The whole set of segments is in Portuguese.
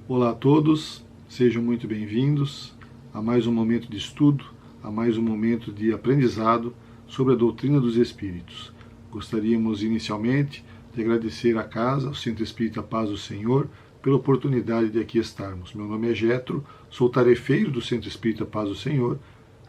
Olá a todos, sejam muito bem-vindos a mais um momento de estudo, a mais um momento de aprendizado sobre a doutrina dos Espíritos. Gostaríamos inicialmente de agradecer à casa, ao Centro Espírita Paz do Senhor, pela oportunidade de aqui estarmos. Meu nome é Getro, sou tarefeiro do Centro Espírita Paz do Senhor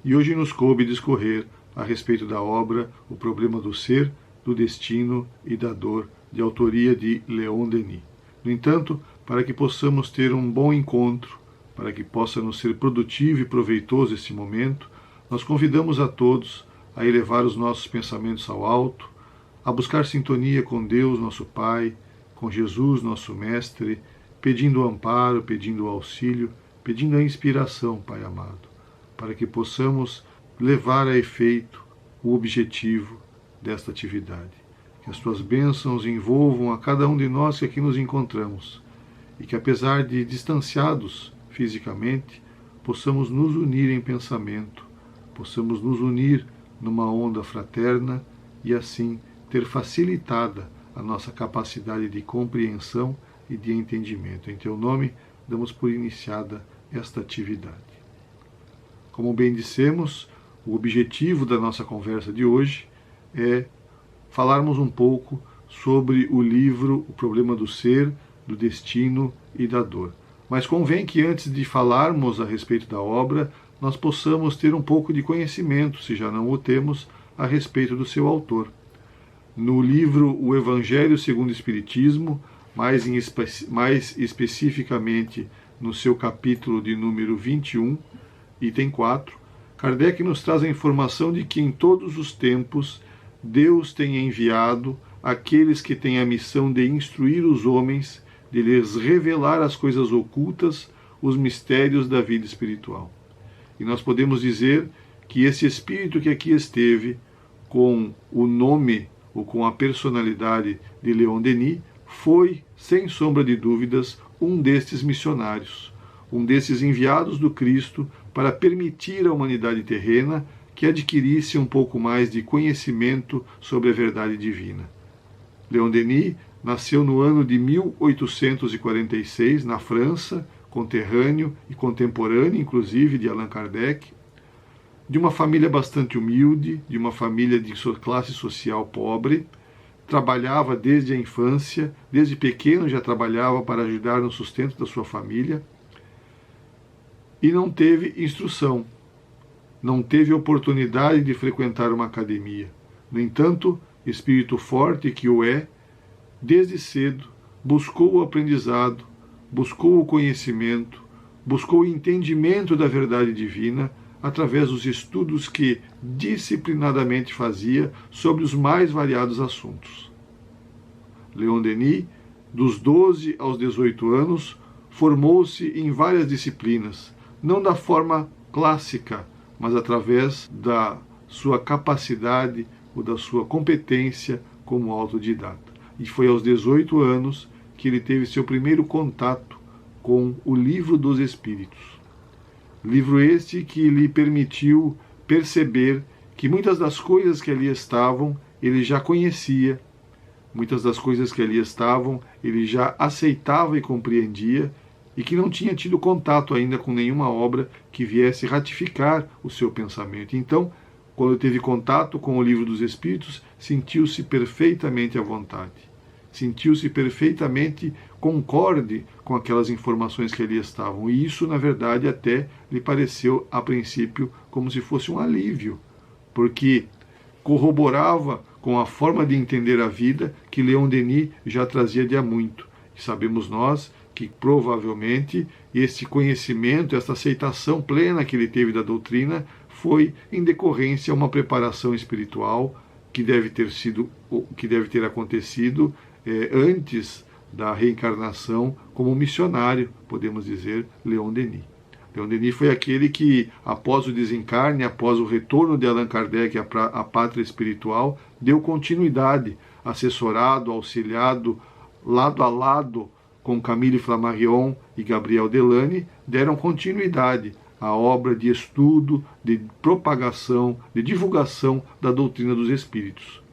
e hoje nos coube discorrer a respeito da obra O Problema do Ser, do Destino e da Dor, de autoria de Leon Denis. No entanto, para que possamos ter um bom encontro, para que possa nos ser produtivo e proveitoso esse momento, nós convidamos a todos a elevar os nossos pensamentos ao alto, a buscar sintonia com Deus, nosso Pai, com Jesus, nosso Mestre, pedindo o amparo, pedindo o auxílio, pedindo a inspiração, Pai amado, para que possamos levar a efeito o objetivo desta atividade. Que as tuas bênçãos envolvam a cada um de nós que aqui nos encontramos e que, apesar de distanciados fisicamente, possamos nos unir em pensamento, possamos nos unir numa onda fraterna e assim ter facilitada a nossa capacidade de compreensão e de entendimento. Em teu nome, damos por iniciada esta atividade. Como bem dissemos, o objetivo da nossa conversa de hoje é falarmos um pouco sobre o livro O Problema do Ser, do Destino e da Dor. Mas convém que antes de falarmos a respeito da obra, nós possamos ter um pouco de conhecimento, se já não o temos, a respeito do seu autor. No livro O Evangelho segundo o Espiritismo, mais especificamente no seu capítulo de número 21, item 4, Kardec nos traz a informação de que em todos os tempos Deus tem enviado aqueles que têm a missão de instruir os homens, de lhes revelar as coisas ocultas, os mistérios da vida espiritual. E nós podemos dizer que esse Espírito que aqui esteve, com o nome ou com a personalidade de Leon Denis, foi, sem sombra de dúvidas, um destes missionários, um desses enviados do Cristo para permitir à humanidade terrena que adquirisse um pouco mais de conhecimento sobre a verdade divina. Leon Denis nasceu no ano de 1846, na França, conterrâneo e contemporâneo, inclusive, de Allan Kardec, de uma família bastante humilde, de uma família de sua classe social pobre. Trabalhava desde a infância, desde pequeno já trabalhava para ajudar no sustento da sua família, e não teve instrução, não teve oportunidade de frequentar uma academia. No entanto, espírito forte que o é, desde cedo buscou o aprendizado, buscou o conhecimento, buscou o entendimento da verdade divina através dos estudos que disciplinadamente fazia sobre os mais variados assuntos. Leon Denis, dos 12 aos 18 anos, formou-se em várias disciplinas, não da forma clássica, mas através da sua capacidade ou da sua competência como autodidata. E foi aos 18 anos que ele teve seu primeiro contato com o Livro dos Espíritos. Livro este que lhe permitiu perceber que muitas das coisas que ali estavam ele já conhecia, muitas das coisas que ali estavam ele já aceitava e compreendia, e que não tinha tido contato ainda com nenhuma obra que viesse ratificar o seu pensamento. Então, quando teve contato com o Livro dos Espíritos, sentiu-se perfeitamente à vontade. Sentiu-se perfeitamente concorde com aquelas informações que ali estavam. E isso, na verdade, até lhe pareceu, a princípio, como se fosse um alívio, porque corroborava com a forma de entender a vida que Leon Denis já trazia de há muito. E sabemos nós que provavelmente esse conhecimento, essa aceitação plena que ele teve da doutrina foi em decorrência a uma preparação espiritual que deve ter acontecido antes da reencarnação como missionário, podemos dizer, Leon Denis. Leon Denis foi aquele que, após o desencarne, após o retorno de Allan Kardec à pátria espiritual, deu continuidade, assessorado, auxiliado, lado a lado com Camille Flammarion e Gabriel Delany, deram continuidade à obra de estudo, de propagação, de divulgação da doutrina dos espíritos.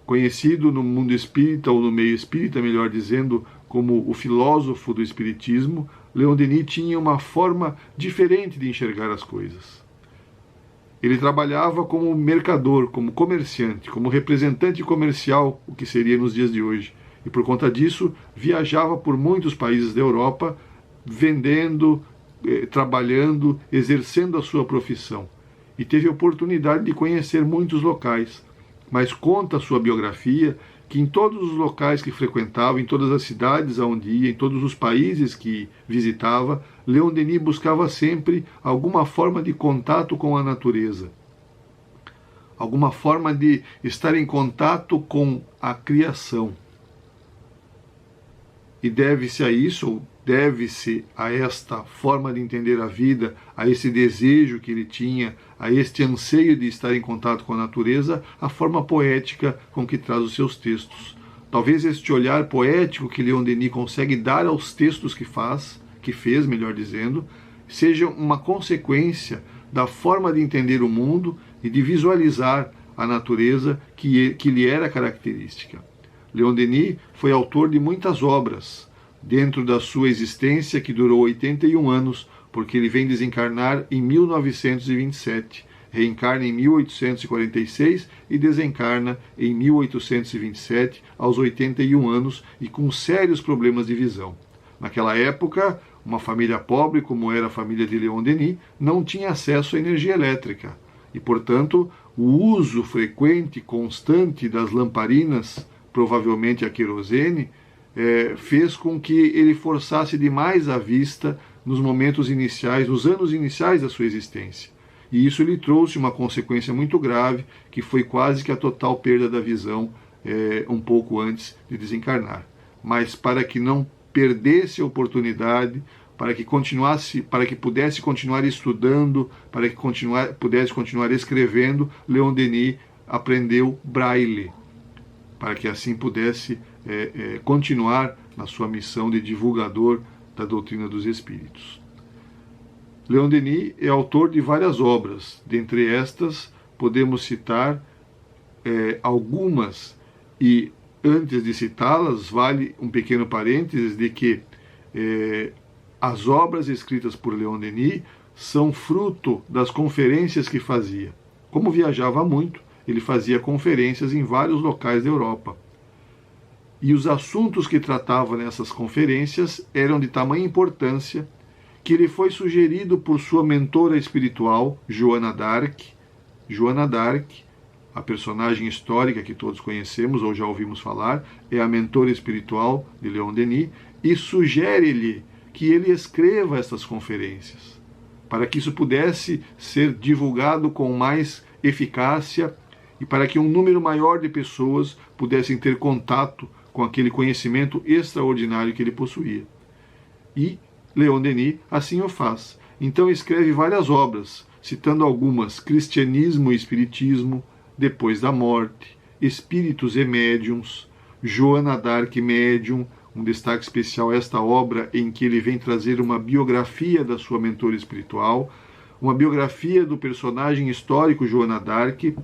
Conhecido no mundo espírita, ou no meio espírita, melhor dizendo, como o filósofo do Espiritismo, Leon Denis tinha uma forma diferente de enxergar as coisas. Ele trabalhava como mercador, como comerciante, como representante comercial, o que seria nos dias de hoje. E por conta disso, viajava por muitos países da Europa, vendendo, trabalhando, exercendo a sua profissão. E teve a oportunidade de conhecer muitos locais. Mas conta a sua biografia que em todos os locais que frequentava, em todas as cidades aonde ia, em todos os países que visitava, Leon Denis buscava sempre alguma forma de contato com a natureza, alguma forma de estar em contato com a criação. E deve-se a isso, deve-se a esta forma de entender a vida, a esse desejo que ele tinha, a este anseio de estar em contato com a natureza, a forma poética com que traz os seus textos. Talvez este olhar poético que Leon Denis consegue dar aos textos que fez, melhor dizendo, seja uma consequência da forma de entender o mundo e de visualizar a natureza que lhe era característica. Leon Denis foi autor de muitas obras, dentro da sua existência, que durou 81 anos, porque ele vem desencarnar em 1927, reencarna em 1846 e desencarna em 1827, aos 81 anos, e com sérios problemas de visão. Naquela época, uma família pobre, como era a família de Leon Denis, não tinha acesso à energia elétrica, e, portanto, o uso frequente, constante das lamparinas, provavelmente a querosene, fez com que ele forçasse demais a vista nos momentos iniciais, nos anos iniciais da sua existência. E isso lhe trouxe uma consequência muito grave, que foi quase que a total perda da visão um pouco antes de desencarnar. Mas para que não perdesse a oportunidade, para que pudesse continuar estudando, para que pudesse continuar escrevendo, Leon Denis aprendeu Braille, para que assim pudesse continuar na sua missão de divulgador da doutrina dos Espíritos. Leon Denis é autor de várias obras. Dentre estas, podemos citar algumas, e antes de citá-las, vale um pequeno parênteses de que as obras escritas por Leon Denis são fruto das conferências que fazia. Como viajava muito, ele fazia conferências em vários locais da Europa. E os assuntos que tratava nessas conferências eram de tamanha importância que ele foi sugerido por sua mentora espiritual, Joana d'Arc. Joana d'Arc, a personagem histórica que todos conhecemos ou já ouvimos falar, é a mentora espiritual de Leon Denis, e sugere-lhe que ele escreva essas conferências, para que isso pudesse ser divulgado com mais eficácia e para que um número maior de pessoas pudessem ter contato com aquele conhecimento extraordinário que ele possuía. E Leon Denis assim o faz. Então escreve várias obras, citando algumas: Cristianismo e Espiritismo, Depois da Morte, Espíritos e Médiuns, Joana d'Arc Médium, um destaque especial esta obra em que ele vem trazer uma biografia da sua mentora espiritual, uma biografia do personagem histórico Joana d'Arc,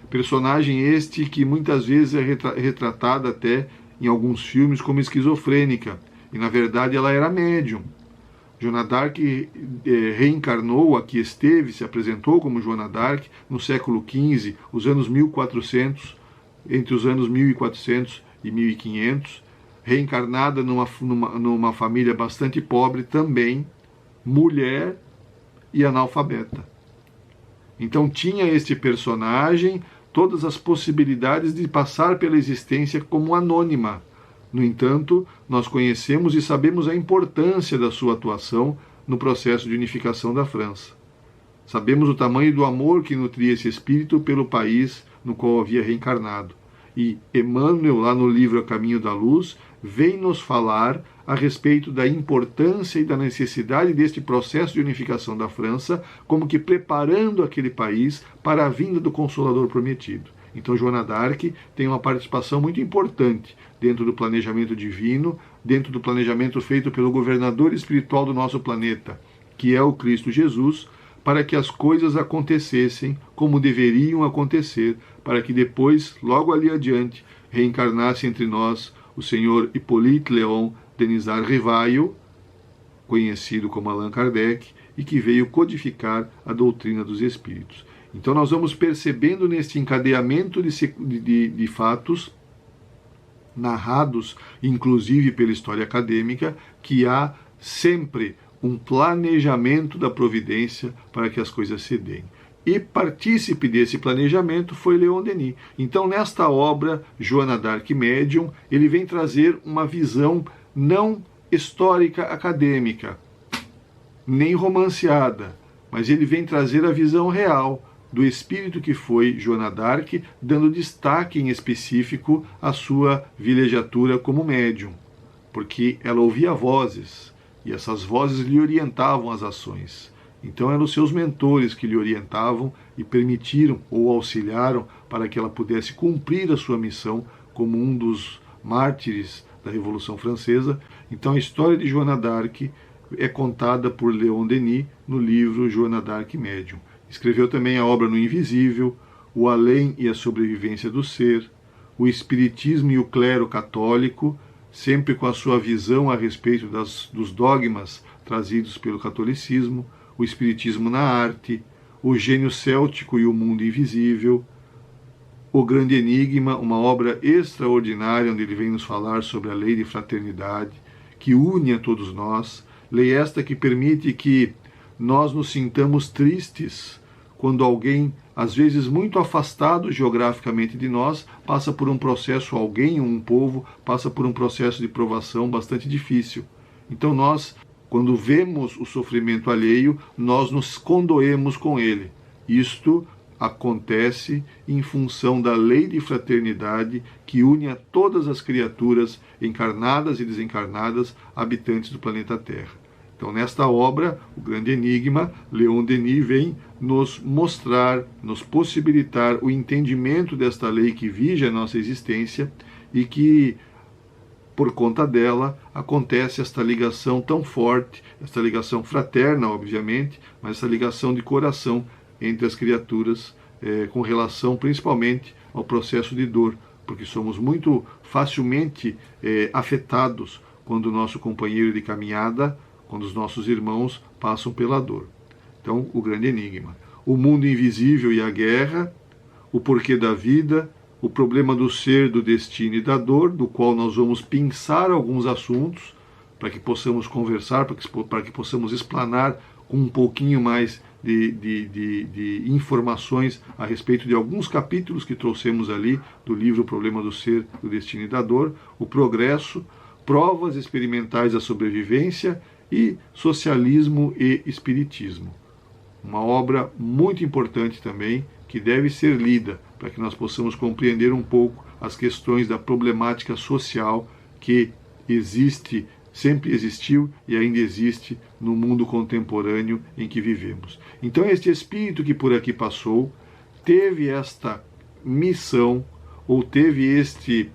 personagem este que muitas vezes é retratada até em alguns filmes como esquizofrênica, e na verdade ela era médium. Joana d'Arc reencarnou, aqui esteve, se apresentou como Joana d'Arc no século XV, os anos 1400, entre os anos 1400 e 1500, reencarnada numa família bastante pobre também, mulher e analfabeta. Então tinha este personagem todas as possibilidades de passar pela existência como anônima. No entanto, nós conhecemos e sabemos a importância da sua atuação no processo de unificação da França. Sabemos o tamanho do amor que nutria esse espírito pelo país no qual havia reencarnado. E Emmanuel, lá no livro A Caminho da Luz, vem nos falar a respeito da importância e da necessidade deste processo de unificação da França, como que preparando aquele país para a vinda do Consolador prometido. Então Joana d'Arc tem uma participação muito importante dentro do planejamento divino, dentro do planejamento feito pelo governador espiritual do nosso planeta, que é o Cristo Jesus, para que as coisas acontecessem como deveriam acontecer, para que depois, logo ali adiante, reencarnasse entre nós o senhor Hippolyte Léon Denisar Rivaio, conhecido como Allan Kardec, e que veio codificar a doutrina dos espíritos. Então nós vamos percebendo neste encadeamento de fatos narrados, inclusive pela história acadêmica, que há sempre um planejamento da providência para que as coisas se deem. E partícipe desse planejamento foi Leon Denis. Então, nesta obra, Joana d'Arc Médium, ele vem trazer uma visão não histórica acadêmica, nem romanceada, mas ele vem trazer a visão real do espírito que foi Joana d'Arc, dando destaque em específico à sua vilegiatura como médium, porque ela ouvia vozes, e essas vozes lhe orientavam as ações. Então eram os seus mentores que lhe orientavam e permitiram ou auxiliaram para que ela pudesse cumprir a sua missão como um dos mártires da Revolução Francesa. Então a história de Joana d'Arc é contada por Leon Denis no livro Joana d'Arc Médium. Escreveu também a obra No Invisível, O Além e a Sobrevivência do Ser, O Espiritismo e o Clero Católico, sempre com a sua visão a respeito dos dogmas trazidos pelo catolicismo, O Espiritismo na Arte, O Gênio Céltico e o Mundo Invisível, O Grande Enigma, uma obra extraordinária onde ele vem nos falar sobre a lei de fraternidade, que une a todos nós, lei esta que permite que nós nos sintamos tristes quando alguém, às vezes muito afastado geograficamente de nós, passa por um processo, alguém, um povo, passa por um processo de provação bastante difícil. Então nós, quando vemos o sofrimento alheio, nós nos condoemos com ele. Isto acontece em função da lei de fraternidade que une a todas as criaturas, encarnadas e desencarnadas, habitantes do planeta Terra. Então, nesta obra, O Grande Enigma, Leon Denis vem nos mostrar, nos possibilitar o entendimento desta lei que vige a nossa existência e que, por conta dela, acontece esta ligação tão forte, esta ligação fraterna, obviamente, mas essa ligação de coração entre as criaturas, com relação principalmente ao processo de dor, porque somos muito facilmente afetados quando o nosso companheiro de caminhada, quando os nossos irmãos passam pela dor. Então, O Grande Enigma. O Mundo Invisível e a Guerra, O Porquê da Vida, O Problema do Ser, do Destino e da Dor, do qual nós vamos pensar alguns assuntos, para que possamos conversar, para que possamos explanar com um pouquinho mais de informações a respeito de alguns capítulos que trouxemos ali do livro O Problema do Ser, do Destino e da Dor, O Progresso, Provas Experimentais da Sobrevivência e Socialismo e Espiritismo. Uma obra muito importante também, que deve ser lida para que nós possamos compreender um pouco as questões da problemática social que existe, sempre existiu e ainda existe no mundo contemporâneo em que vivemos. Então este espírito que por aqui passou teve esta missão, ou teve este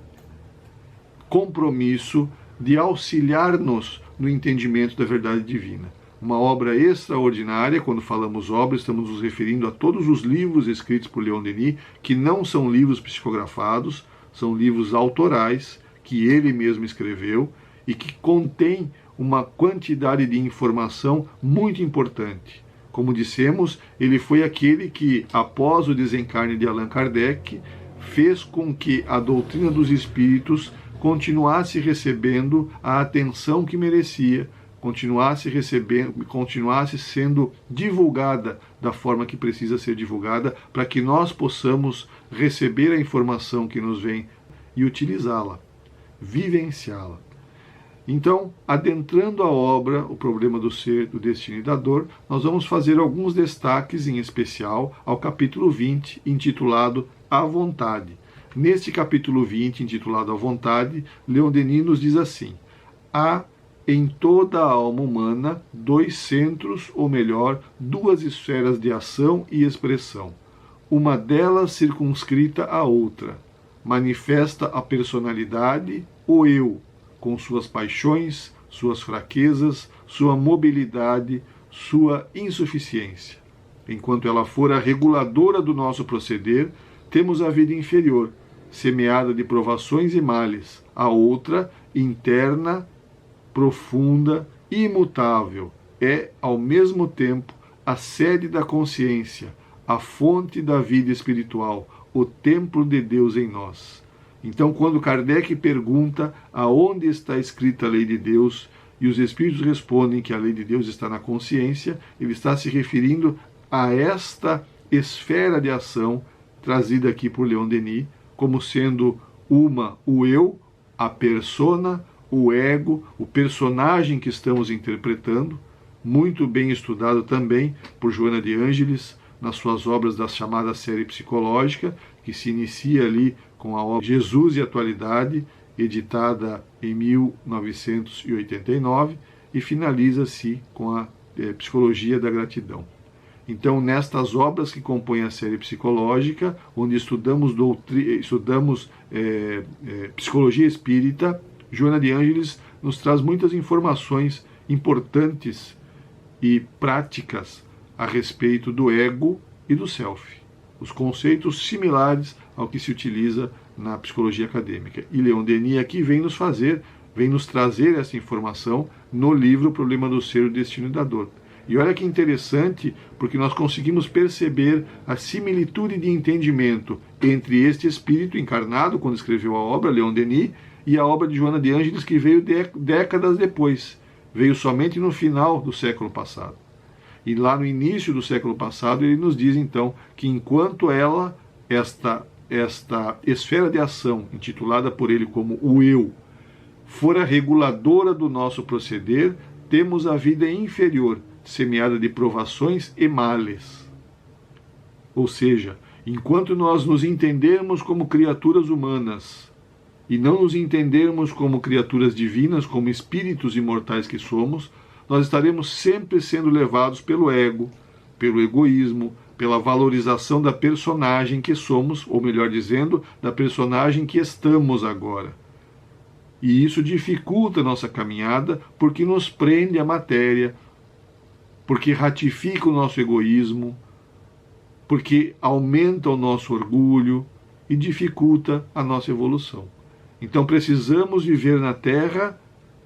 compromisso de auxiliar-nos no entendimento da verdade divina. Uma obra extraordinária. Quando falamos obra, estamos nos referindo a todos os livros escritos por Leon Denis, que não são livros psicografados, são livros autorais, que ele mesmo escreveu, e que contém uma quantidade de informação muito importante. Como dissemos, ele foi aquele que, após o desencarne de Allan Kardec, fez com que a doutrina dos espíritos continuasse recebendo a atenção que merecia, continuasse sendo divulgada da forma que precisa ser divulgada, para que nós possamos receber a informação que nos vem e utilizá-la, vivenciá-la. Então, adentrando a obra O Problema do Ser, do Destino e da Dor, nós vamos fazer alguns destaques, em especial ao capítulo 20, intitulado A Vontade. Neste capítulo 20, intitulado A Vontade, Leon Denis nos diz assim: há em toda a alma humana dois centros, ou melhor, duas esferas de ação e expressão. Uma delas circunscrita à outra. Manifesta a personalidade, o eu, com suas paixões, suas fraquezas, sua mobilidade, sua insuficiência. Enquanto ela for a reguladora do nosso proceder, temos a vida inferior, semeada de provações e males, a outra, interna, profunda, imutável, é ao mesmo tempo a sede da consciência, a fonte da vida espiritual, o templo de Deus em nós. Então, quando Kardec pergunta aonde está escrita a lei de Deus, e os Espíritos respondem que a lei de Deus está na consciência, ele está se referindo a esta esfera de ação trazida aqui por Leon Denis, como sendo o eu, a persona, o ego, o personagem que estamos interpretando, muito bem estudado também por Joana de Ângeles nas suas obras da chamada série psicológica, que se inicia ali com a obra Jesus e Atualidade, editada em 1989, e finaliza-se com a Psicologia da Gratidão. Então, nestas obras que compõem a série psicológica, onde estudamos psicologia espírita, Joana de Ângeles nos traz muitas informações importantes e práticas a respeito do ego e do self. Os conceitos similares ao que se utiliza na psicologia acadêmica. E Leon Denis aqui vem nos trazer essa informação no livro O Problema do Ser, o Destino da Dor. E olha que interessante, porque nós conseguimos perceber a similitude de entendimento entre este espírito encarnado, quando escreveu a obra, Leon Denis, e a obra de Joana de Ângeles, que veio décadas depois. Veio somente no final do século passado. E lá no início do século passado, ele nos diz, então, que enquanto esta esfera de ação, intitulada por ele como o eu, for a reguladora do nosso proceder, temos a vida inferior, semeada de provações e males. Ou seja, enquanto nós nos entendermos como criaturas humanas e não nos entendermos como criaturas divinas, como espíritos imortais que somos, nós estaremos sempre sendo levados pelo ego, pelo egoísmo, pela valorização da personagem que somos, ou melhor dizendo, da personagem que estamos agora. E isso dificulta a nossa caminhada porque nos prende à matéria, porque ratifica o nosso egoísmo, porque aumenta o nosso orgulho e dificulta a nossa evolução. Então precisamos viver na Terra,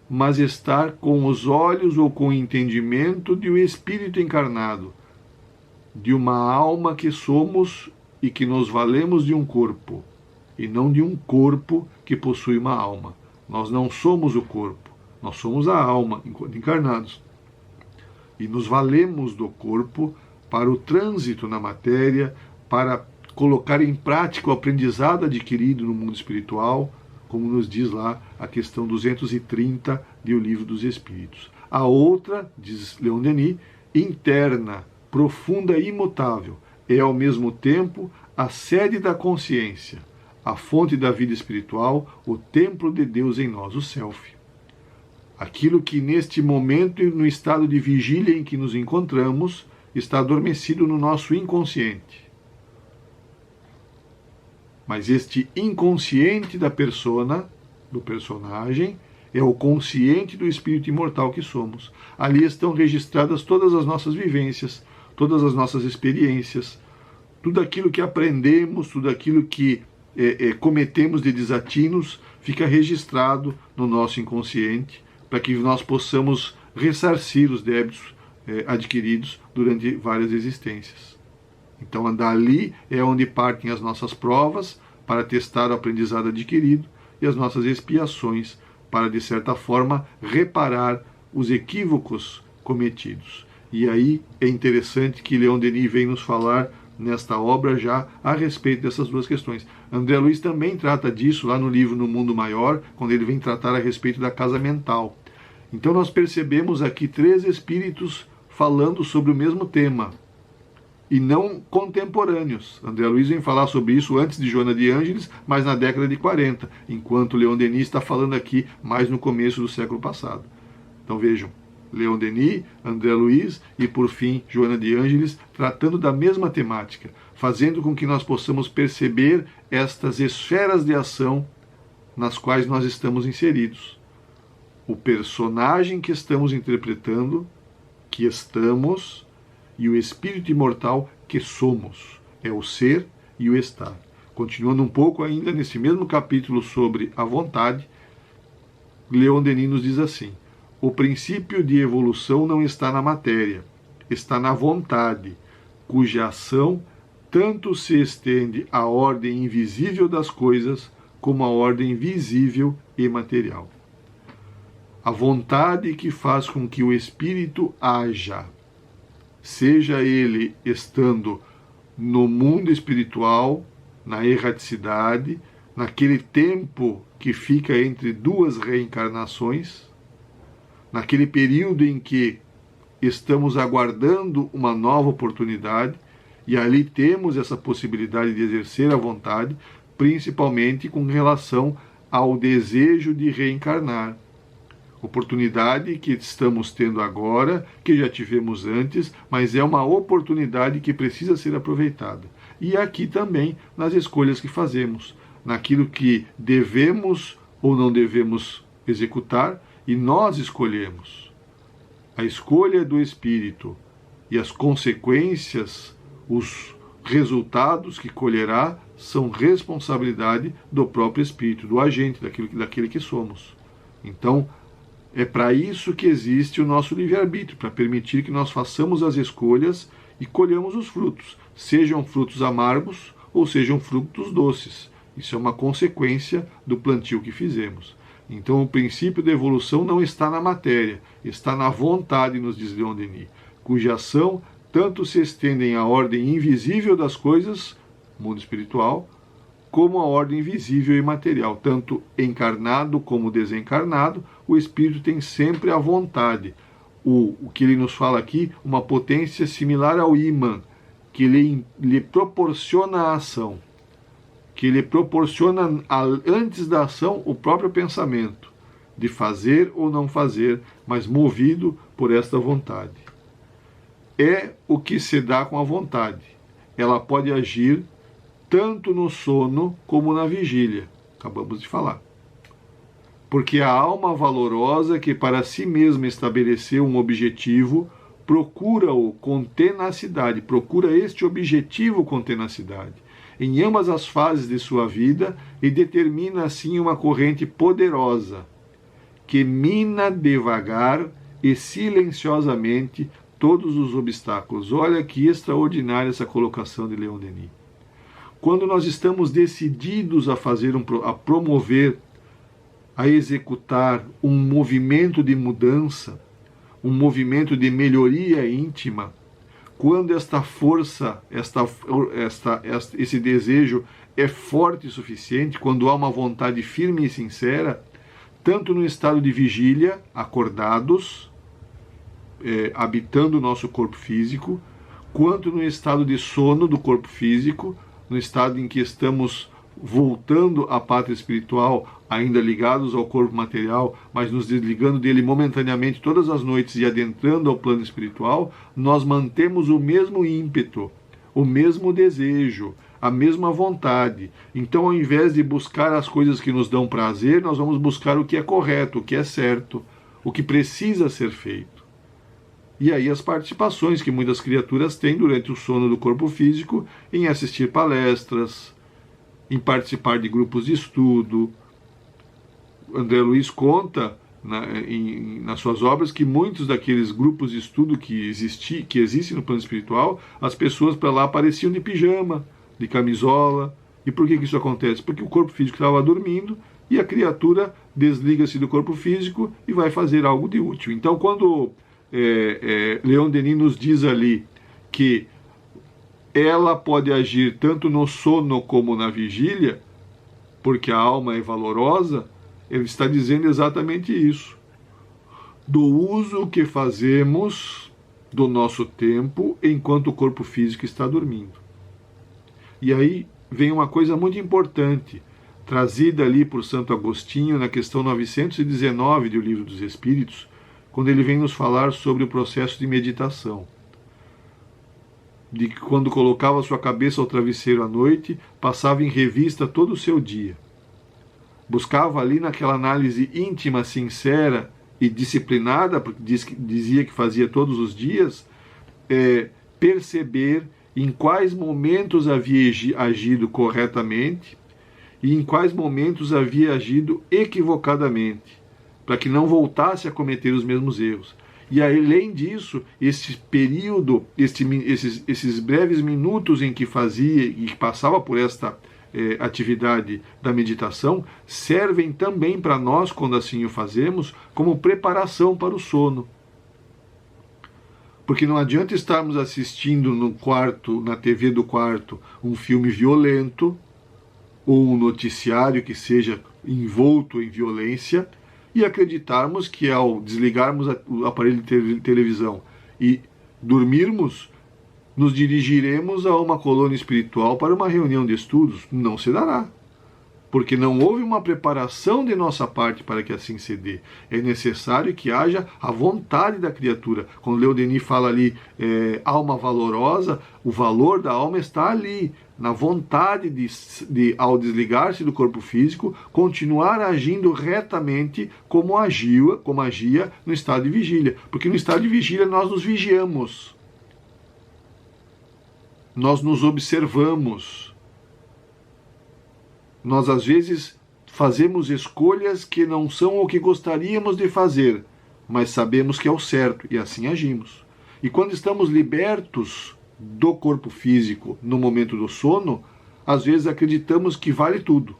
mas estar com os olhos ou com o entendimento de um espírito encarnado, de uma alma que somos e que nos valemos de um corpo, e não de um corpo que possui uma alma. Nós não somos o corpo, nós somos a alma enquanto encarnados. E nos valemos do corpo para o trânsito na matéria, para colocar em prática o aprendizado adquirido no mundo espiritual, como nos diz lá a questão 230 de O Livro dos Espíritos. A outra, diz Leon Denis, interna, profunda e imutável, é ao mesmo tempo a sede da consciência, a fonte da vida espiritual, o templo de Deus em nós, o self. Aquilo que neste momento e no estado de vigília em que nos encontramos está adormecido no nosso inconsciente. Mas este inconsciente da persona, do personagem, é o consciente do espírito imortal que somos. Ali estão registradas todas as nossas vivências, todas as nossas experiências, tudo aquilo que aprendemos, tudo aquilo que cometemos de desatinos, fica registrado no nosso inconsciente, para que nós possamos ressarcir os débitos adquiridos durante várias existências. Então, dali é onde partem as nossas provas para testar o aprendizado adquirido e as nossas expiações para, de certa forma, reparar os equívocos cometidos. E aí é interessante que Leon Denis vem nos falar nesta obra já a respeito dessas duas questões. André Luiz também trata disso lá no livro No Mundo Maior, quando ele vem tratar a respeito da casa mental. Então nós percebemos aqui 3 espíritos falando sobre o mesmo tema, e não contemporâneos. André Luiz vem falar sobre isso antes de Joana de Ângeles, mas na década de 40, enquanto Leon Denis está falando aqui mais no começo do século passado. Então vejam, Leon Denis, André Luiz e, por fim, Joana de Ângeles, tratando da mesma temática, fazendo com que nós possamos perceber estas esferas de ação nas quais nós estamos inseridos. O personagem que estamos interpretando, que estamos, e o espírito imortal que somos. É o ser e o estar. Continuando um pouco ainda nesse mesmo capítulo sobre a vontade, Leon Denis nos diz assim: o princípio de evolução não está na matéria, está na vontade, cuja ação tanto se estende à ordem invisível das coisas como à ordem visível e material. A vontade que faz com que o espírito haja, seja ele estando no mundo espiritual, na erraticidade, naquele tempo que fica entre duas reencarnações, naquele período em que estamos aguardando uma nova oportunidade, e ali temos essa possibilidade de exercer a vontade, principalmente com relação ao desejo de reencarnar. Oportunidade que estamos tendo agora, que já tivemos antes, mas é uma oportunidade que precisa ser aproveitada. E aqui também nas escolhas que fazemos, naquilo que devemos ou não devemos executar, e nós escolhemos. A escolha do Espírito e as consequências, os resultados que colherá, são responsabilidade do próprio Espírito, do agente, daquele que somos. Então, é para isso que existe o nosso livre-arbítrio, para permitir que nós façamos as escolhas e colhamos os frutos, sejam frutos amargos ou sejam frutos doces. Isso é uma consequência do plantio que fizemos. Então, o princípio da evolução não está na matéria, está na vontade, nos diz Leon Denis, cuja ação tanto se estendem à ordem invisível das coisas, mundo espiritual, como à ordem visível e material. Tanto encarnado como desencarnado, o espírito tem sempre a vontade. O que ele nos fala aqui, uma potência similar ao ímã, que lhe proporciona a ação, que lhe proporciona, antes da ação, o próprio pensamento, de fazer ou não fazer, mas movido por esta vontade. É o que se dá com a vontade. Ela pode agir tanto no sono como na vigília. Acabamos de falar. Porque a alma valorosa que para si mesma estabeleceu um objetivo, procura-o com tenacidade, procura este objetivo com tenacidade, em ambas as fases de sua vida, e determina assim uma corrente poderosa, que mina devagar e silenciosamente todos os obstáculos. Olha que extraordinária essa colocação de Leon Denis. Quando nós estamos decididos a promover, a executar um movimento de mudança, um movimento de melhoria íntima, quando esta força, esse desejo é forte o suficiente, quando há uma vontade firme e sincera, tanto no estado de vigília, acordados, habitando o nosso corpo físico, quanto no estado de sono do corpo físico, no estado em que estamos voltando à pátria espiritual, ainda ligados ao corpo material, mas nos desligando dele momentaneamente todas as noites e adentrando ao plano espiritual, nós mantemos o mesmo ímpeto, o mesmo desejo, a mesma vontade. Então, ao invés de buscar as coisas que nos dão prazer, nós vamos buscar o que é correto, o que é certo, o que precisa ser feito. E aí as participações que muitas criaturas têm durante o sono do corpo físico em assistir palestras, em participar de grupos de estudo. André Luiz conta nas suas obras que muitos daqueles grupos de estudo que existem no plano espiritual, as pessoas para lá apareciam de pijama, de camisola. E por que isso acontece? Porque o corpo físico estava dormindo e a criatura desliga-se do corpo físico e vai fazer algo de útil. Então, quando Leon Denis nos diz ali que ela pode agir tanto no sono como na vigília, porque a alma é valorosa, ele está dizendo exatamente isso. Do uso que fazemos do nosso tempo enquanto o corpo físico está dormindo. E aí vem uma coisa muito importante, trazida ali por Santo Agostinho na questão 919 do Livro dos Espíritos, quando ele vem nos falar sobre o processo de meditação. De que quando colocava sua cabeça ao travesseiro à noite, passava em revista todo o seu dia. Buscava ali naquela análise íntima, sincera e disciplinada, porque dizia que fazia todos os dias, perceber em quais momentos havia agido corretamente e em quais momentos havia agido equivocadamente, para que não voltasse a cometer os mesmos erros. E além disso, esse período, esses breves minutos em que fazia e que passava por esta atividade da meditação, servem também para nós, quando assim o fazemos, como preparação para o sono. Porque não adianta estarmos assistindo no quarto, na TV do quarto, um filme violento, ou um noticiário que seja envolto em violência, e acreditarmos que ao desligarmos o aparelho de televisão e dormirmos, nos dirigiremos a uma colônia espiritual para uma reunião de estudos. Não se dará, porque não houve uma preparação de nossa parte para que assim se dê. É necessário que haja a vontade da criatura. Quando Leon Denis fala ali, alma valorosa, o valor da alma está ali, na vontade de ao desligar-se do corpo físico, continuar agindo retamente como agia no estado de vigília. Porque no estado de vigília nós nos vigiamos, nós nos observamos, nós às vezes fazemos escolhas que não são o que gostaríamos de fazer, mas sabemos que é o certo e assim agimos. E quando estamos libertos do corpo físico no momento do sono, às vezes acreditamos que vale tudo.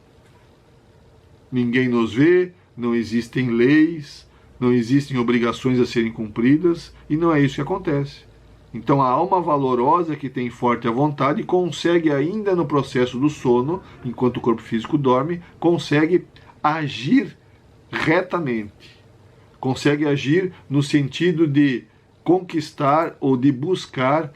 Ninguém nos vê, não existem leis, não existem obrigações a serem cumpridas, e não é isso que acontece. Então a alma valorosa que tem forte a vontade consegue ainda no processo do sono, enquanto o corpo físico dorme, consegue agir retamente. Consegue agir no sentido de conquistar ou de buscar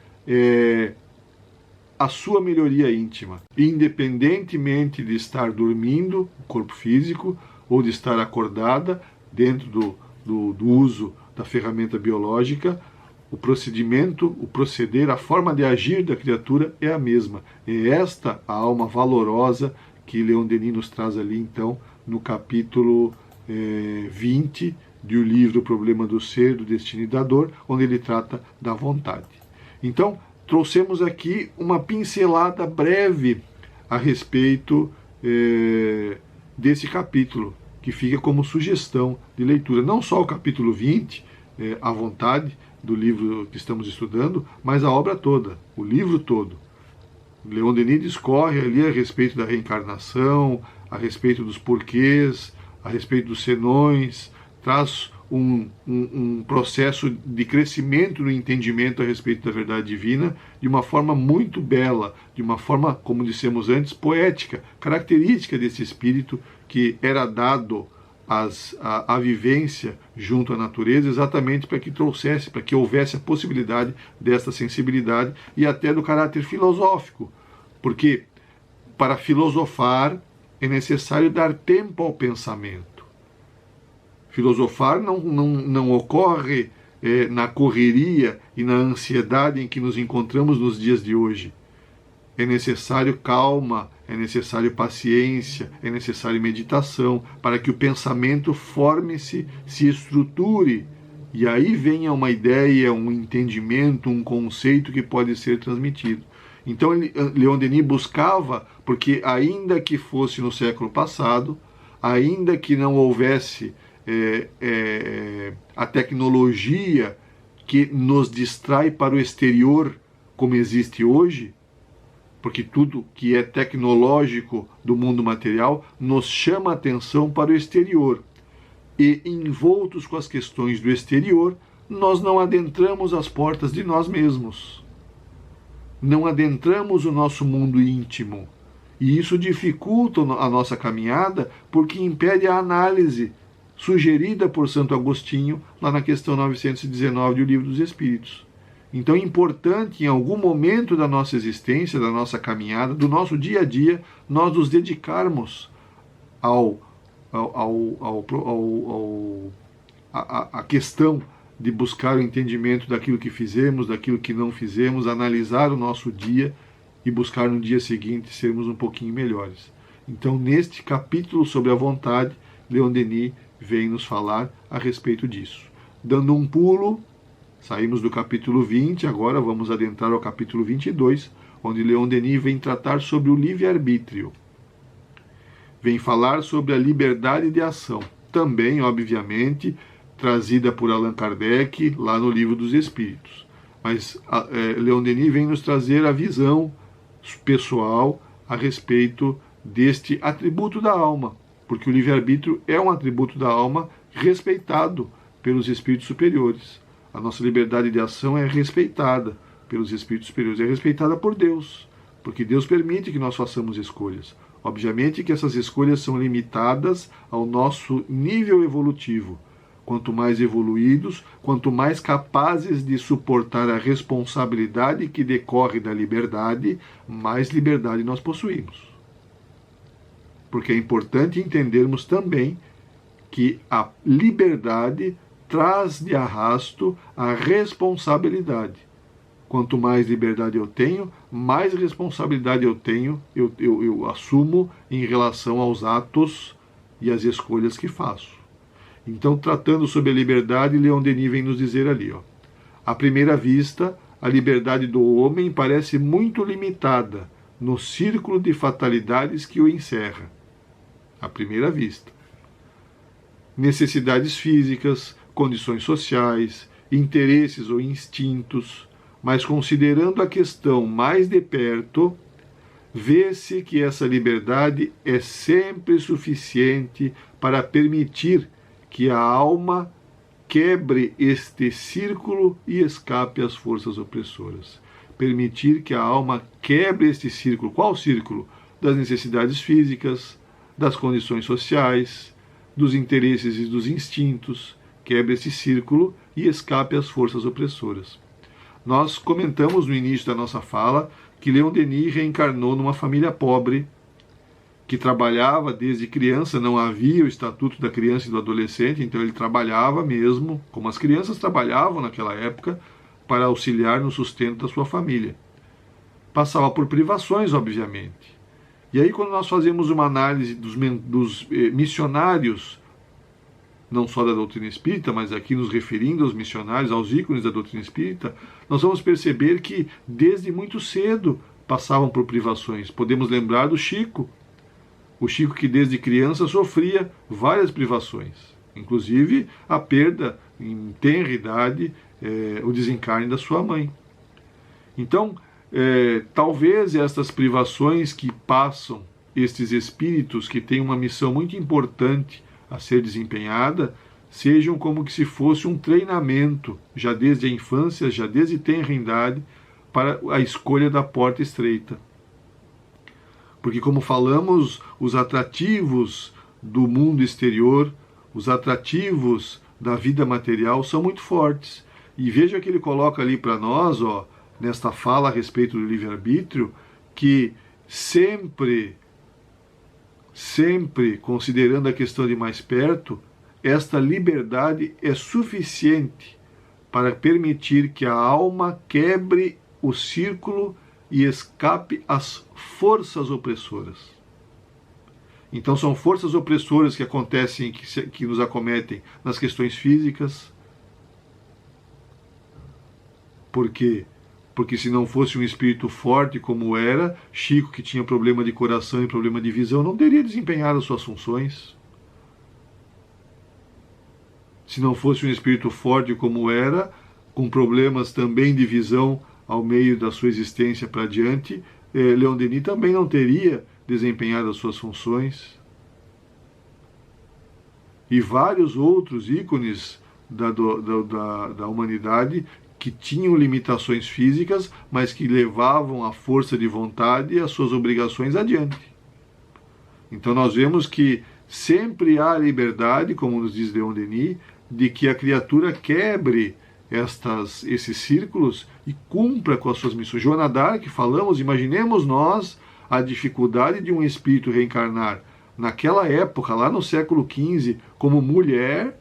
a sua melhoria íntima, independentemente de estar dormindo, o corpo físico, ou de estar acordada, dentro do uso da ferramenta biológica. O procedimento, o proceder, a forma de agir da criatura é a mesma. É esta a alma valorosa que Leon Denis nos traz ali, então, no capítulo 20 do livro O Problema do Ser, do Destino e da Dor, onde ele trata da vontade. Então, trouxemos aqui uma pincelada breve a respeito desse capítulo, que fica como sugestão de leitura. Não só o capítulo 20, a vontade, do livro que estamos estudando, mas a obra toda, o livro todo. Leon Denis discorre ali a respeito da reencarnação, a respeito dos porquês, a respeito dos senões, traz um processo de crescimento no entendimento a respeito da verdade divina de uma forma muito bela, de uma forma, como dissemos antes, poética, característica desse espírito que era dado a vivência junto à natureza, exatamente para que trouxesse, para que houvesse a possibilidade desta sensibilidade e até do caráter filosófico, porque para filosofar é necessário dar tempo ao pensamento. Filosofar não ocorre na correria e na ansiedade em que nos encontramos nos dias de hoje. É necessário calma, é necessário paciência, é necessário meditação, para que o pensamento forme-se, se estruture, e aí venha uma ideia, um entendimento, um conceito que pode ser transmitido. Então Leon Denis buscava, porque ainda que fosse no século passado, ainda que não houvesse a tecnologia que nos distrai para o exterior como existe hoje, porque tudo que é tecnológico do mundo material nos chama a atenção para o exterior. E, envoltos com as questões do exterior, nós não adentramos as portas de nós mesmos. Não adentramos o nosso mundo íntimo. E isso dificulta a nossa caminhada, porque impede a análise sugerida por Santo Agostinho, lá na questão 919 do Livro dos Espíritos. Então é importante, em algum momento da nossa existência, da nossa caminhada, do nosso dia a dia, nós nos dedicarmos à questão de buscar o entendimento daquilo que fizemos, daquilo que não fizemos, analisar o nosso dia e buscar no dia seguinte sermos um pouquinho melhores. Então, neste capítulo sobre a vontade, Leon Denis vem nos falar a respeito disso. Dando um pulo, saímos do capítulo 20, agora vamos adentrar ao capítulo 22, onde Leon Denis vem tratar sobre o livre-arbítrio. Vem falar sobre a liberdade de ação. também, obviamente, trazida por Allan Kardec lá no Livro dos Espíritos. Mas Leon Denis vem nos trazer a visão pessoal a respeito deste atributo da alma, porque o livre-arbítrio é um atributo da alma respeitado pelos espíritos superiores. A nossa liberdade de ação é respeitada pelos espíritos superiores, é respeitada por Deus, porque Deus permite que nós façamos escolhas. Obviamente que essas escolhas são limitadas ao nosso nível evolutivo. Quanto mais evoluídos, quanto mais capazes de suportar a responsabilidade que decorre da liberdade, mais liberdade nós possuímos. Porque é importante entendermos também que a liberdade traz de arrasto a responsabilidade. Quanto mais liberdade eu tenho, mais responsabilidade eu assumo em relação aos atos e às escolhas que faço. Então, tratando sobre a liberdade, Leon Denis vem nos dizer ali, à primeira vista, a liberdade do homem parece muito limitada no círculo de fatalidades que o encerra. À primeira vista. Necessidades físicas, condições sociais, interesses ou instintos, mas considerando a questão mais de perto, vê-se que essa liberdade é sempre suficiente para permitir que a alma quebre este círculo e escape às forças opressoras. Permitir que a alma quebre este círculo. Qual círculo? Das necessidades físicas, das condições sociais, dos interesses e dos instintos. Quebre esse círculo e escape às forças opressoras. Nós comentamos no início da nossa fala que Leon Denis reencarnou numa família pobre, que trabalhava desde criança, não havia o estatuto da criança e do adolescente, então ele trabalhava mesmo, como as crianças trabalhavam naquela época, para auxiliar no sustento da sua família. Passava por privações, obviamente. E aí, quando nós fazemos uma análise dos missionários, não só da doutrina espírita, mas aqui nos referindo aos missionários, aos ícones da doutrina espírita, nós vamos perceber que desde muito cedo passavam por privações. Podemos lembrar do Chico, o Chico que desde criança sofria várias privações, inclusive a perda em tenra idade, o desencarne da sua mãe. Então, talvez estas privações que passam estes espíritos que têm uma missão muito importante a ser desempenhada, sejam como que se fosse um treinamento, já desde a infância, já desde tenra idade, para a escolha da porta estreita. Porque, como falamos, os atrativos do mundo exterior, os atrativos da vida material são muito fortes. E veja que ele coloca ali para nós, nesta fala a respeito do livre-arbítrio, que sempre, considerando a questão de mais perto, esta liberdade é suficiente para permitir que a alma quebre o círculo e escape às forças opressoras. Então são forças opressoras que acontecem, que nos acometem nas questões físicas. Por quê? Porque se não fosse um espírito forte como era, Chico, que tinha problema de coração e problema de visão, não teria desempenhado as suas funções. Se não fosse um espírito forte como era, com problemas também de visão ao meio da sua existência para adiante, Leon Denis também não teria desempenhado as suas funções. E vários outros ícones da humanidade que tinham limitações físicas, mas que levavam a força de vontade e as suas obrigações adiante. Então nós vemos que sempre há liberdade, como nos diz Leon Denis, de que a criatura quebre esses círculos e cumpra com as suas missões. Joana d'Arc, falamos, imaginemos nós a dificuldade de um espírito reencarnar naquela época, lá no século XV, como mulher.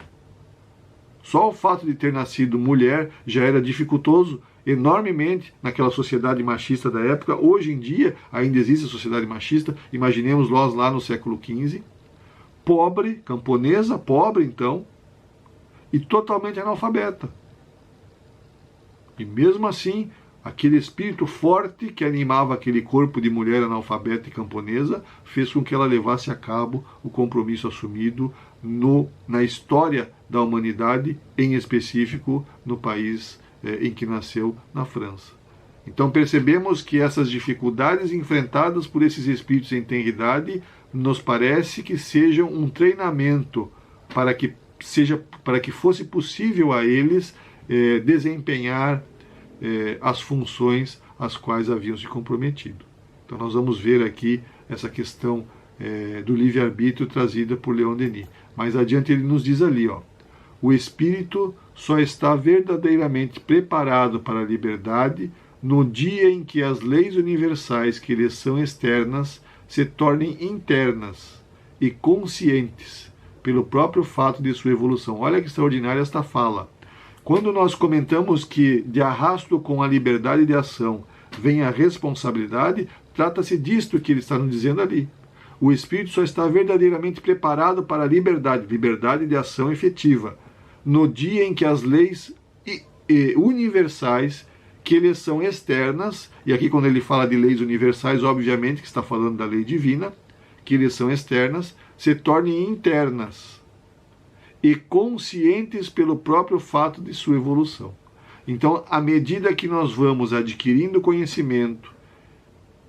Só o fato de ter nascido mulher já era dificultoso enormemente naquela sociedade machista da época. Hoje em dia ainda existe a sociedade machista, imaginemos nós lá no século XV. Pobre, camponesa, pobre então, e totalmente analfabeta. E mesmo assim, Aquele espírito forte que animava aquele corpo de mulher analfabeta e camponesa fez com que ela levasse a cabo o compromisso assumido na história da humanidade, em específico no país em que nasceu, na França. Então percebemos que essas dificuldades enfrentadas por esses espíritos em tenra idade nos parece que sejam um treinamento para que fosse possível a eles desempenhar as funções às quais haviam se comprometido. Então nós vamos ver aqui essa questão do livre-arbítrio trazida por Leon Denis. Mais adiante ele nos diz ali, o espírito só está verdadeiramente preparado para a liberdade no dia em que as leis universais que lhes são externas se tornem internas e conscientes pelo próprio fato de sua evolução. Olha que extraordinária esta fala. Quando nós comentamos que de arrasto com a liberdade de ação vem a responsabilidade, trata-se disto que ele está nos dizendo ali. O espírito só está verdadeiramente preparado para a liberdade de ação efetiva, no dia em que as leis universais que lhes são externas, e aqui quando ele fala de leis universais, obviamente que está falando da lei divina, que lhes são externas, se tornem internas e conscientes pelo próprio fato de sua evolução. Então, à medida que nós vamos adquirindo conhecimento,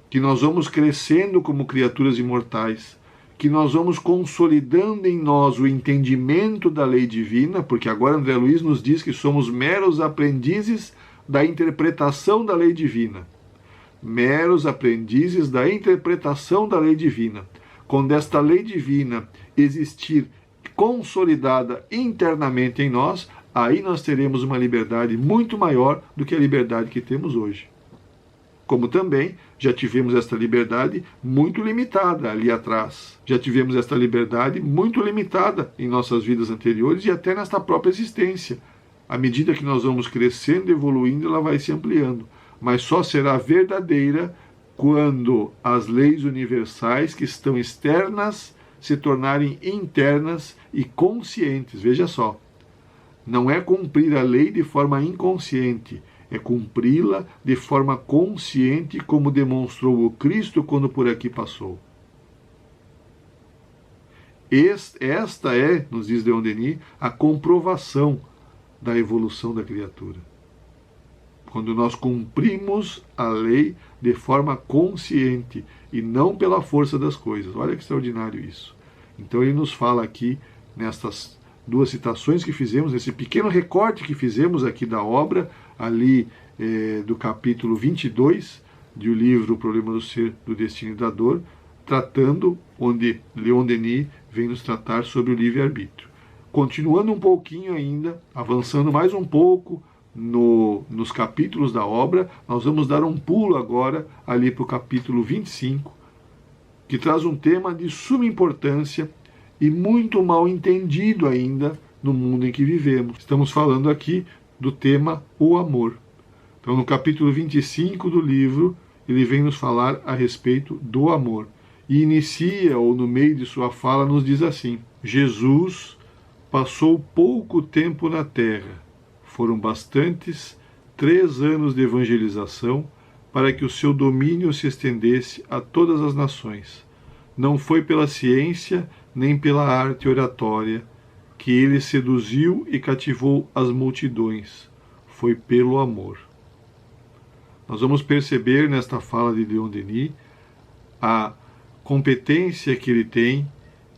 que nós vamos crescendo como criaturas imortais, que nós vamos consolidando em nós o entendimento da lei divina, porque agora André Luiz nos diz que somos meros aprendizes da interpretação da lei divina. Meros aprendizes da interpretação da lei divina. Quando esta lei divina existir consolidada internamente em nós, aí nós teremos uma liberdade muito maior do que a liberdade que temos hoje. Como também já tivemos esta liberdade muito limitada ali atrás. Já tivemos esta liberdade muito limitada em nossas vidas anteriores e até nesta própria existência. À medida que nós vamos crescendo e evoluindo, ela vai se ampliando. Mas só será verdadeira quando as leis universais que estão externas se tornarem internas e conscientes. Veja só, não é cumprir a lei de forma inconsciente, é cumpri-la de forma consciente, como demonstrou o Cristo quando por aqui passou. Esta é, nos diz Leon Denis, a comprovação da evolução da criatura. Quando nós cumprimos a lei de forma consciente e não pela força das coisas. Olha que extraordinário isso. Então ele nos fala aqui, nestas duas citações que fizemos, nesse pequeno recorte que fizemos aqui da obra, ali do capítulo 22 do livro O Problema do Ser, do Destino e da Dor, tratando, onde Leon Denis vem nos tratar sobre o livre-arbítrio. Continuando um pouquinho ainda, avançando mais um pouco nos capítulos da obra, nós vamos dar um pulo agora ali para o capítulo 25, que traz um tema de suma importância e muito mal entendido ainda no mundo em que vivemos. Estamos falando aqui do tema o amor. Então, no capítulo 25 do livro, ele vem nos falar a respeito do amor. E inicia, ou no meio de sua fala, nos diz assim: Jesus passou pouco tempo na terra. Foram bastantes 3 anos de evangelização para que o seu domínio se estendesse a todas as nações. Não foi pela ciência nem pela arte oratória que ele seduziu e cativou as multidões. Foi pelo amor. Nós vamos perceber nesta fala de Leon Denis a competência que ele tem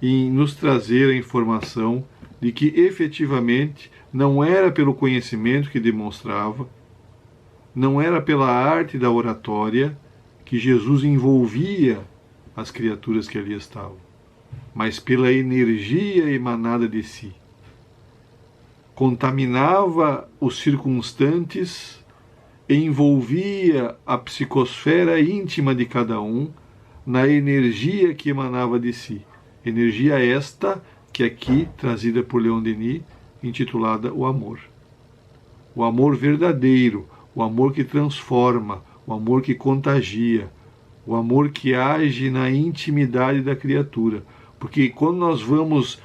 em nos trazer a informação de que efetivamente não era pelo conhecimento que demonstrava, não era pela arte da oratória que Jesus envolvia as criaturas que ali estavam, mas pela energia emanada de si. Contaminava os circunstantes, envolvia a psicosfera íntima de cada um na energia que emanava de si. Energia esta que aqui, trazida por Leon Denis, intitulada o amor. O amor verdadeiro, o amor que transforma, o amor que contagia, o amor que age na intimidade da criatura. Porque quando nós vamos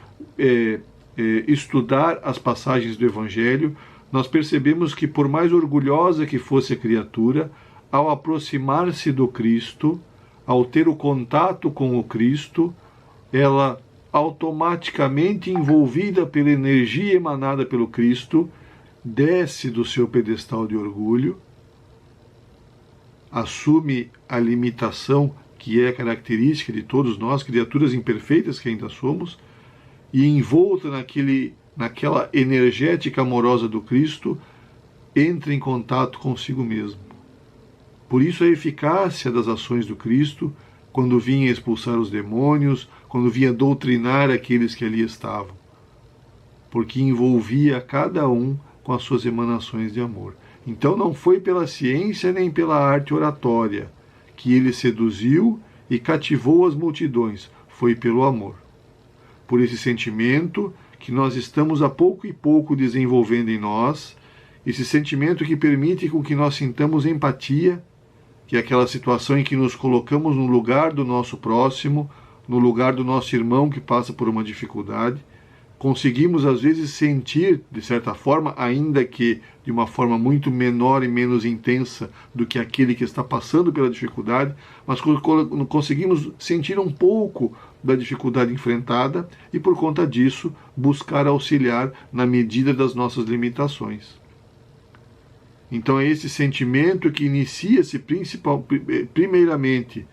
estudar as passagens do Evangelho, nós percebemos que, por mais orgulhosa que fosse a criatura, ao aproximar-se do Cristo, ao ter o contato com o Cristo, ela automaticamente, envolvida pela energia emanada pelo Cristo, desce do seu pedestal de orgulho, assume a limitação que é característica de todos nós, criaturas imperfeitas que ainda somos, e envolta naquela energética amorosa do Cristo, entra em contato consigo mesmo. Por isso a eficácia das ações do Cristo, quando vinha expulsar os demônios, quando vinha doutrinar aqueles que ali estavam, porque envolvia cada um com as suas emanações de amor. Então não foi pela ciência nem pela arte oratória que ele seduziu e cativou as multidões, foi pelo amor. Por esse sentimento que nós estamos a pouco e pouco desenvolvendo em nós, esse sentimento que permite com que nós sintamos empatia, que é aquela situação em que nos colocamos no lugar do nosso próximo, no lugar do nosso irmão que passa por uma dificuldade. Conseguimos, às vezes, sentir, de certa forma, ainda que de uma forma muito menor e menos intensa do que aquele que está passando pela dificuldade, mas conseguimos sentir um pouco da dificuldade enfrentada e, por conta disso, buscar auxiliar na medida das nossas limitações. Então é esse sentimento que inicia-se primeiramente,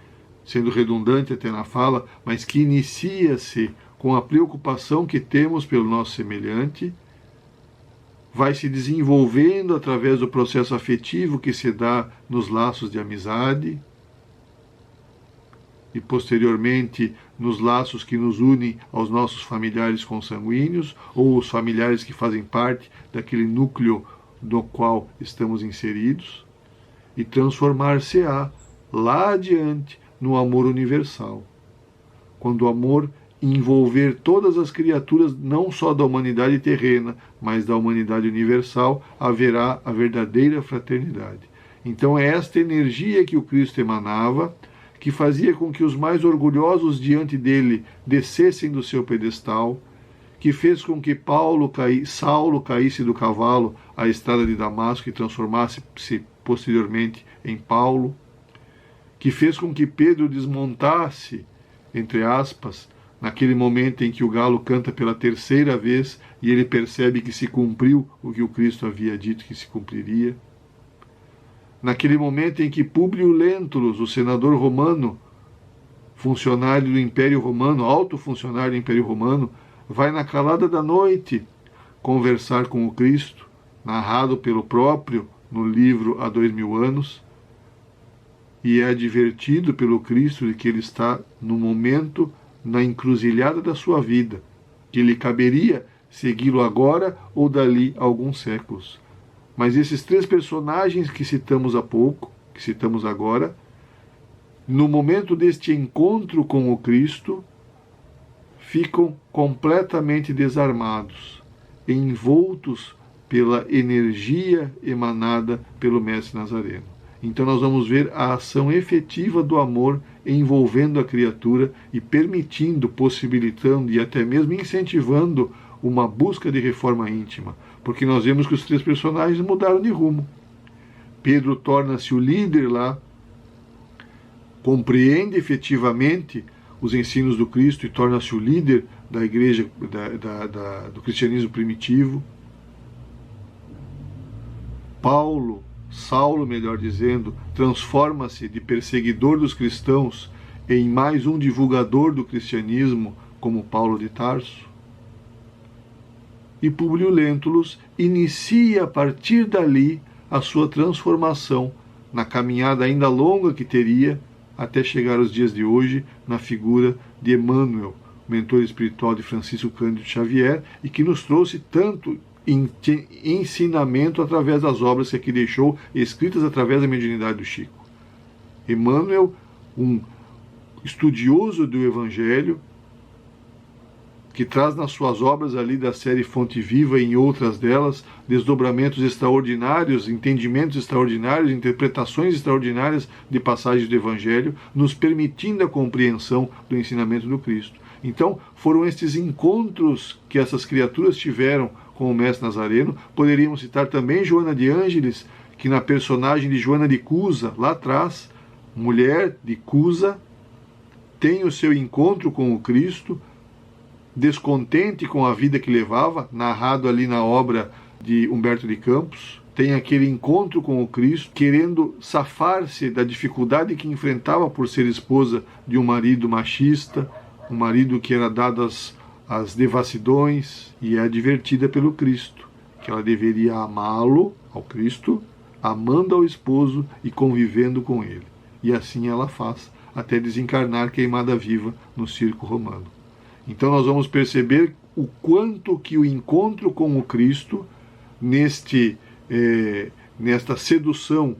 sendo redundante até na fala, mas que inicia-se com a preocupação que temos pelo nosso semelhante, vai se desenvolvendo através do processo afetivo que se dá nos laços de amizade e posteriormente nos laços que nos unem aos nossos familiares consanguíneos ou os familiares que fazem parte daquele núcleo no qual estamos inseridos, e transformar-se-á lá adiante no amor universal. Quando o amor envolver todas as criaturas, não só da humanidade terrena, mas da humanidade universal, haverá a verdadeira fraternidade. Então é esta energia que o Cristo emanava, que fazia com que os mais orgulhosos diante dele descessem do seu pedestal, que fez com que Saulo caísse do cavalo à estrada de Damasco e transformasse-se posteriormente em Paulo, que fez com que Pedro desmontasse, entre aspas, naquele momento em que o galo canta pela terceira vez e ele percebe que se cumpriu o que o Cristo havia dito que se cumpriria. Naquele momento em que Públio Lentulus, o senador romano, funcionário do Império Romano, alto funcionário do Império Romano, vai na calada da noite conversar com o Cristo, narrado pelo próprio no livro Há 2000 anos, e é advertido pelo Cristo de que ele está no momento, na encruzilhada da sua vida, que lhe caberia segui-lo agora ou dali a alguns séculos. Mas esses três personagens que citamos há pouco, que citamos agora, no momento deste encontro com o Cristo, ficam completamente desarmados, envoltos pela energia emanada pelo Mestre Nazareno. Então nós vamos ver a ação efetiva do amor envolvendo a criatura e permitindo, possibilitando e até mesmo incentivando uma busca de reforma íntima, porque nós vemos que os três personagens mudaram de rumo. Pedro torna-se o líder lá, compreende efetivamente os ensinos do Cristo e torna-se o líder da igreja, do cristianismo primitivo. Saulo, melhor dizendo, transforma-se de perseguidor dos cristãos em mais um divulgador do cristianismo, como Paulo de Tarso. E Públio Lentulus inicia a partir dali a sua transformação, na caminhada ainda longa que teria até chegar aos dias de hoje na figura de Emmanuel, mentor espiritual de Francisco Cândido Xavier, e que nos trouxe tanto ensinamento através das obras que aqui deixou, escritas através da mediunidade do Chico. Emmanuel, um estudioso do Evangelho, que traz nas suas obras ali da série Fonte Viva e em outras delas, desdobramentos extraordinários, entendimentos extraordinários, interpretações extraordinárias de passagens do Evangelho, nos permitindo a compreensão do ensinamento do Cristo. Então, foram estes encontros que essas criaturas tiveram com o mestre Nazareno. Poderíamos citar também Joana de Ângeles, que na personagem de Joana de Cusa, lá atrás, mulher de Cusa, tem o seu encontro com o Cristo, descontente com a vida que levava, narrado ali na obra de Humberto de Campos, tem aquele encontro com o Cristo, querendo safar-se da dificuldade que enfrentava por ser esposa de um marido machista, um marido que era dado às devassidões, e é advertida pelo Cristo, que ela deveria amá-lo, ao Cristo, amando ao esposo e convivendo com ele. E assim ela faz, até desencarnar queimada viva no circo romano. Então nós vamos perceber o quanto que o encontro com o Cristo, nesta sedução,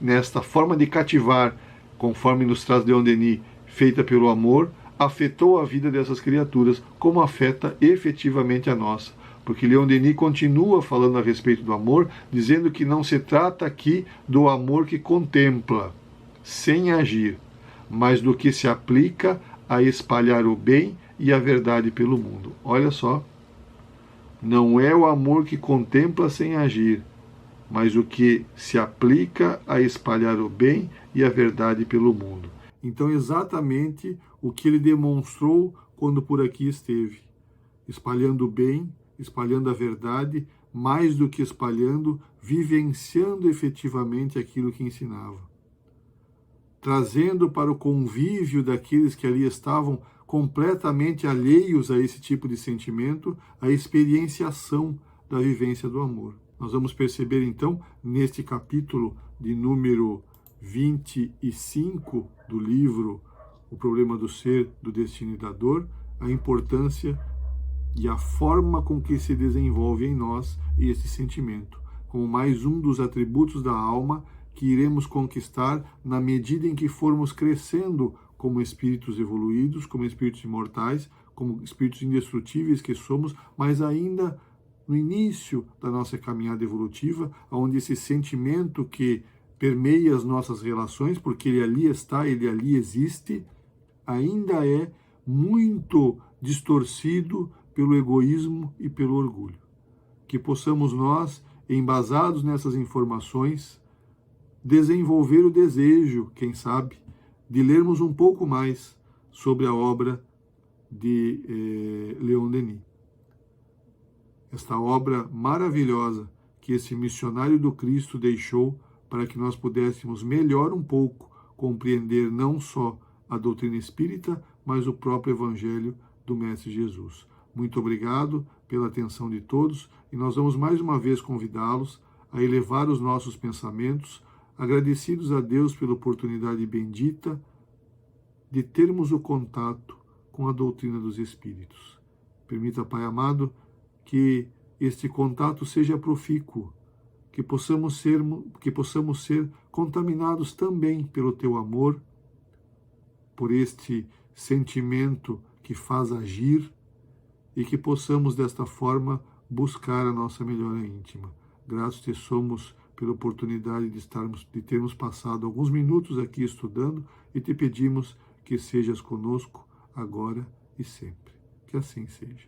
nesta forma de cativar, conforme nos traz Leon Denis, feita pelo amor, afetou a vida dessas criaturas, como afeta efetivamente a nossa. Porque Leon Denis continua falando a respeito do amor, dizendo que não se trata aqui do amor que contempla, sem agir, mas do que se aplica a espalhar o bem e a verdade pelo mundo. Olha só, não é o amor que contempla sem agir, mas o que se aplica a espalhar o bem e a verdade pelo mundo. Então, exatamente o que ele demonstrou quando por aqui esteve, espalhando o bem, espalhando a verdade, mais do que espalhando, vivenciando efetivamente aquilo que ensinava, trazendo para o convívio daqueles que ali estavam completamente alheios a esse tipo de sentimento, a experienciação da vivência do amor. Nós vamos perceber então, neste capítulo de número 25 do livro O Problema do Ser, do Destino e da Dor, a importância e a forma com que se desenvolve em nós esse sentimento, como mais um dos atributos da alma que iremos conquistar na medida em que formos crescendo como espíritos evoluídos, como espíritos imortais, como espíritos indestrutíveis que somos, mas ainda no início da nossa caminhada evolutiva, onde esse sentimento que permeia as nossas relações, porque ele ali está, ele ali existe, ainda é muito distorcido pelo egoísmo e pelo orgulho. Que possamos nós, embasados nessas informações, desenvolver o desejo, quem sabe, de lermos um pouco mais sobre a obra de Leon Denis. Esta obra maravilhosa que esse missionário do Cristo deixou para que nós pudéssemos melhor um pouco compreender não só a doutrina espírita, mas o próprio Evangelho do Mestre Jesus. Muito obrigado pela atenção de todos e nós vamos mais uma vez convidá-los a elevar os nossos pensamentos, agradecidos a Deus pela oportunidade bendita de termos o contato com a doutrina dos Espíritos. Permita, Pai amado, que este contato seja profícuo, que possamos ser contaminados também pelo Teu amor, por este sentimento que faz agir, e que possamos desta forma buscar a nossa melhora íntima. Graças te somos pela oportunidade de termos passado alguns minutos aqui estudando e te pedimos que sejas conosco agora e sempre. Que assim seja.